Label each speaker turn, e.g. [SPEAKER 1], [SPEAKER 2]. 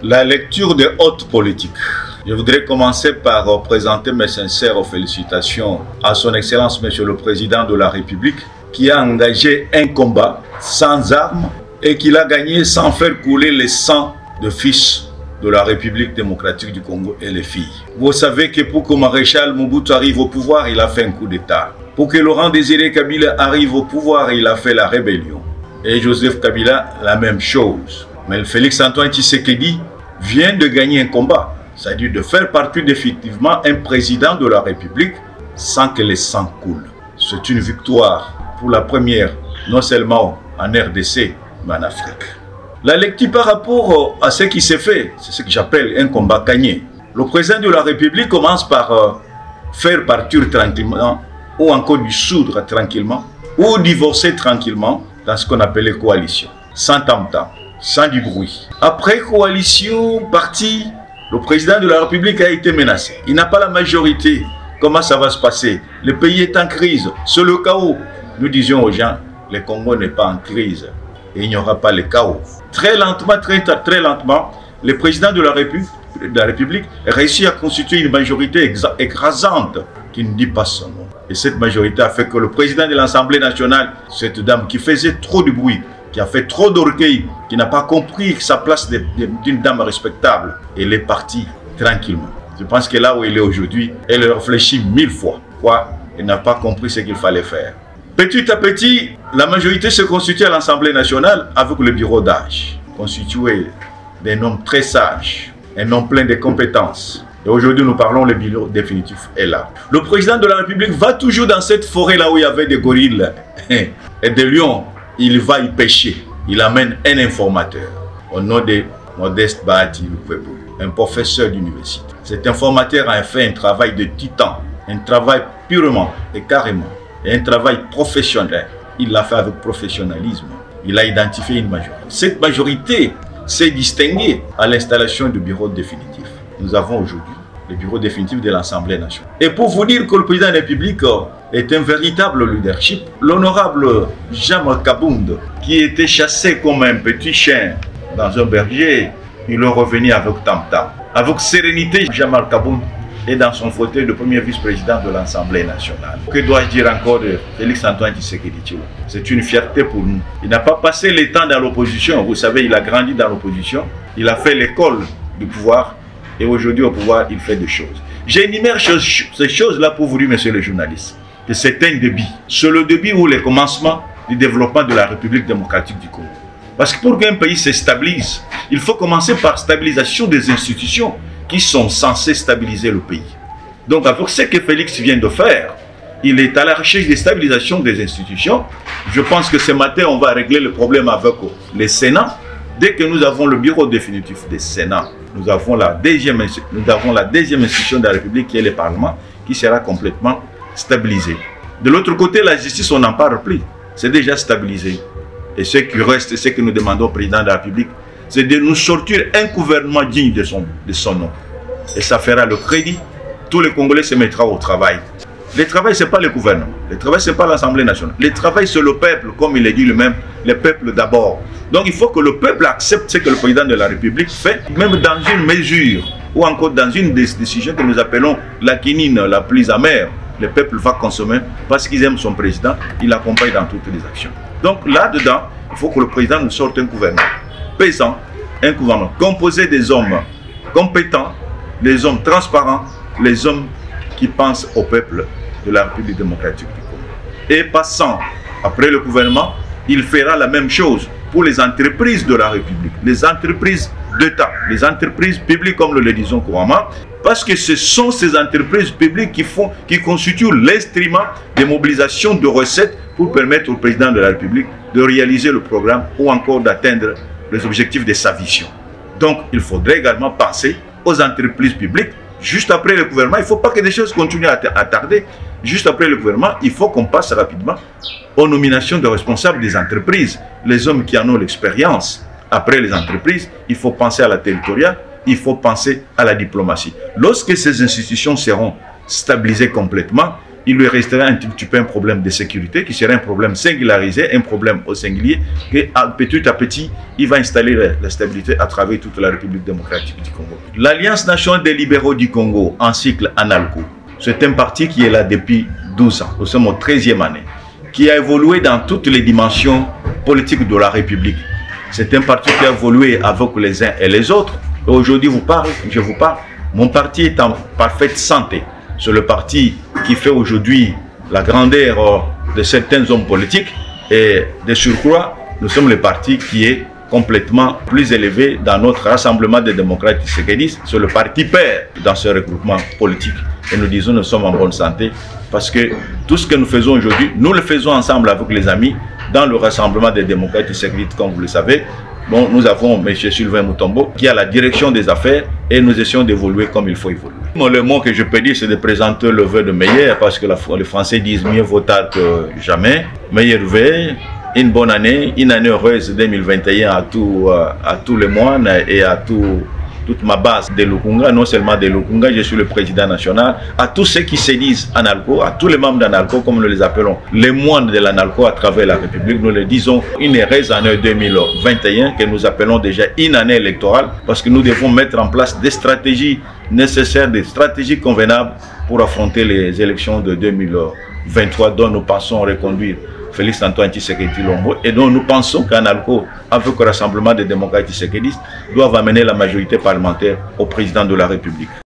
[SPEAKER 1] La lecture des hautes politiques. Je voudrais commencer par présenter mes sincères félicitations à son Excellence Monsieur le Président de la République qui a engagé un combat sans armes et qui l'a gagné sans faire couler le sang de fils de la République démocratique du Congo et les filles. Vous savez que pour que Maréchal Mobutu arrive au pouvoir, il a fait un coup d'État. Pour que Laurent Désiré Kabila arrive au pouvoir, il a fait la rébellion. Et Joseph Kabila, la même chose. Mais Félix Antoine Tshisekedi vient de gagner un combat, c'est-à-dire de faire partie effectivement un président de la République sans que le sang coule. C'est une victoire pour la première, non seulement en RDC, mais en Afrique. La lecture par rapport à ce qui s'est fait, c'est ce que j'appelle un combat gagné. Le président de la République commence par faire partir tranquillement, ou encore dissoudre tranquillement, ou divorcer tranquillement dans ce qu'on appelle les coalitions, sans tam-tam, sans du bruit. Après coalition partie, le président de la République a été menacé. Il n'a pas la majorité. Comment ça va se passer? Le pays est en crise. C'est le chaos. Nous disions aux gens, le Congo n'est pas en crise. Et il n'y aura pas le chaos. Très lentement, très lentement, le président de la République réussit à constituer une majorité écrasante qui ne dit pas son nom. Et cette majorité a fait que le président de l'Assemblée nationale, cette dame qui faisait trop de bruit, qui a fait trop d'orgueil, qui n'a pas compris sa place d'une dame respectable, elle est partie tranquillement. Je pense que là où elle est aujourd'hui, elle réfléchit 1000 fois. Pourquoi? Elle n'a pas compris ce qu'il fallait faire. Petit à petit, la majorité se constitue à l'Assemblée nationale avec le bureau d'âge, constitué d'un homme très sage, un homme plein de compétences. Et aujourd'hui, nous parlons, le bureau définitif est là. Le président de la République va toujours dans cette forêt là où il y avait des gorilles et des lions. Il va y pêcher. Il amène un informateur au nom de Modeste Bahati, un professeur d'université. Cet informateur a fait un travail de titan, un travail purement et carrément, et un travail professionnel. Il l'a fait avec professionnalisme. Il a identifié une majorité. Cette majorité s'est distinguée à l'installation du bureau définitif. Nous avons aujourd'hui le bureau définitif de l'Assemblée nationale. Et pour vous dire que le président de la République est un véritable leadership, l'honorable Jean-Marc Kabound, qui était chassé comme un petit chien dans un berger, il est revenu avec tam-tam. Avec sérénité, Jean-Marc Kabound est dans son fauteuil de premier vice-président de l'Assemblée nationale. Que dois-je dire encore de Félix Antoine Tshisekedi? C'est une fierté pour nous. Il n'a pas passé le temps dans l'opposition. Vous savez, il a grandi dans l'opposition. Il a fait l'école du pouvoir. Et aujourd'hui, au pouvoir, il fait des choses. J'énumère ces choses-là pour vous dire, monsieur le journaliste, que c'est un début. C'est le début ou le commencement du développement de la République démocratique du Congo. Parce que pour qu'un pays se stabilise, il faut commencer par stabilisation des institutions qui sont censées stabiliser le pays. Donc, avec ce que Félix vient de faire, il est à la recherche de stabilisation des institutions. Je pense que ce matin, on va régler le problème avec le Sénat. Dès que nous avons le bureau définitif du Sénat, nous avons la deuxième institution de la République qui est le Parlement, qui sera complètement stabilisée. De l'autre côté, la justice, on n'en parle plus. C'est déjà stabilisé. Et ce qui reste, ce que nous demandons au président de la République, c'est de nous sortir un gouvernement digne de son nom. Et ça fera le crédit. Tous les Congolais se mettront au travail. Le travail, ce n'est pas le gouvernement. Le travail, ce n'est pas l'Assemblée nationale. Le travail, c'est le peuple, comme il l'a dit lui-même, le peuple d'abord. Donc, il faut que le peuple accepte ce que le président de la République fait, même dans une mesure, ou encore dans une décision que nous appelons la quinine la plus amère. Le peuple va consommer parce qu'il aime son président, il l'accompagne dans toutes les actions. Donc, là-dedans, il faut que le président nous sorte un gouvernement pesant, un gouvernement composé des hommes compétents, les hommes transparents, les hommes qui pensent au peuple de la République démocratique du Congo. Et passant après le gouvernement, il fera la même chose pour les entreprises de la République, les entreprises d'État, les entreprises publiques comme nous le disons couramment, parce que ce sont ces entreprises publiques qui constituent l'instrument de mobilisation de recettes pour permettre au président de la République de réaliser le programme ou encore d'atteindre les objectifs de sa vision. Donc, il faudrait également penser aux entreprises publiques. Juste après le gouvernement, il ne faut pas que des choses continuent à tarder. Juste après le gouvernement, il faut qu'on passe rapidement aux nominations de responsables des entreprises, les hommes qui en ont l'expérience. Après les entreprises, il faut penser à la territoriale, il faut penser à la diplomatie. Lorsque ces institutions seront stabilisées complètement, il lui resterait un petit peu un problème de sécurité qui serait un problème singularisé, un problème au singulier, que petit à petit, il va installer la stabilité à travers toute la République démocratique du Congo. L'Alliance nationale des libéraux du Congo, en cycle ANALCO, c'est un parti qui est là depuis 12 ans, nous sommes en 13e année, qui a évolué dans toutes les dimensions politiques de la République. C'est un parti qui a évolué avec les uns et les autres. Aujourd'hui, je vous parle, mon parti est en parfaite santé. C'est le parti qui fait aujourd'hui la grandeur de certains hommes politiques et de surcroît, nous sommes le parti qui est complètement plus élevé dans notre rassemblement des démocrates tshisekedi. C'est le parti père dans ce regroupement politique. Et nous disons nous sommes en bonne santé parce que tout ce que nous faisons aujourd'hui, nous le faisons ensemble avec les amis dans le rassemblement des démocrates tshisekedi, comme vous le savez. Bon, nous avons M. Sylvain Mutombo qui a la direction des affaires et nous essayons d'évoluer comme il faut évoluer. Le mot que je peux dire, c'est de présenter le vœu de meilleur parce que les Français disent mieux vaut tard que jamais. Meilleur vœu, une bonne année, une année heureuse 2021 à tous les moines et à toute ma base de Lukunga, non seulement de Lukunga, je suis le président national, à tous ceux qui se disent ANALCO, à tous les membres d'ANALCO, comme nous les appelons, les moines de l'ANALCO à travers la République, nous le disons, une heureuse année 2021 que nous appelons déjà une année électorale, parce que nous devons mettre en place des stratégies nécessaires, des stratégies convenables pour affronter les élections de 2023 dont nous pensons reconduire Félix Antoine Tshisekedi Lombo et dont nous pensons qu'ANALCO, avec le rassemblement des démocrates tshisekédistes, doivent amener la majorité parlementaire au président de la République.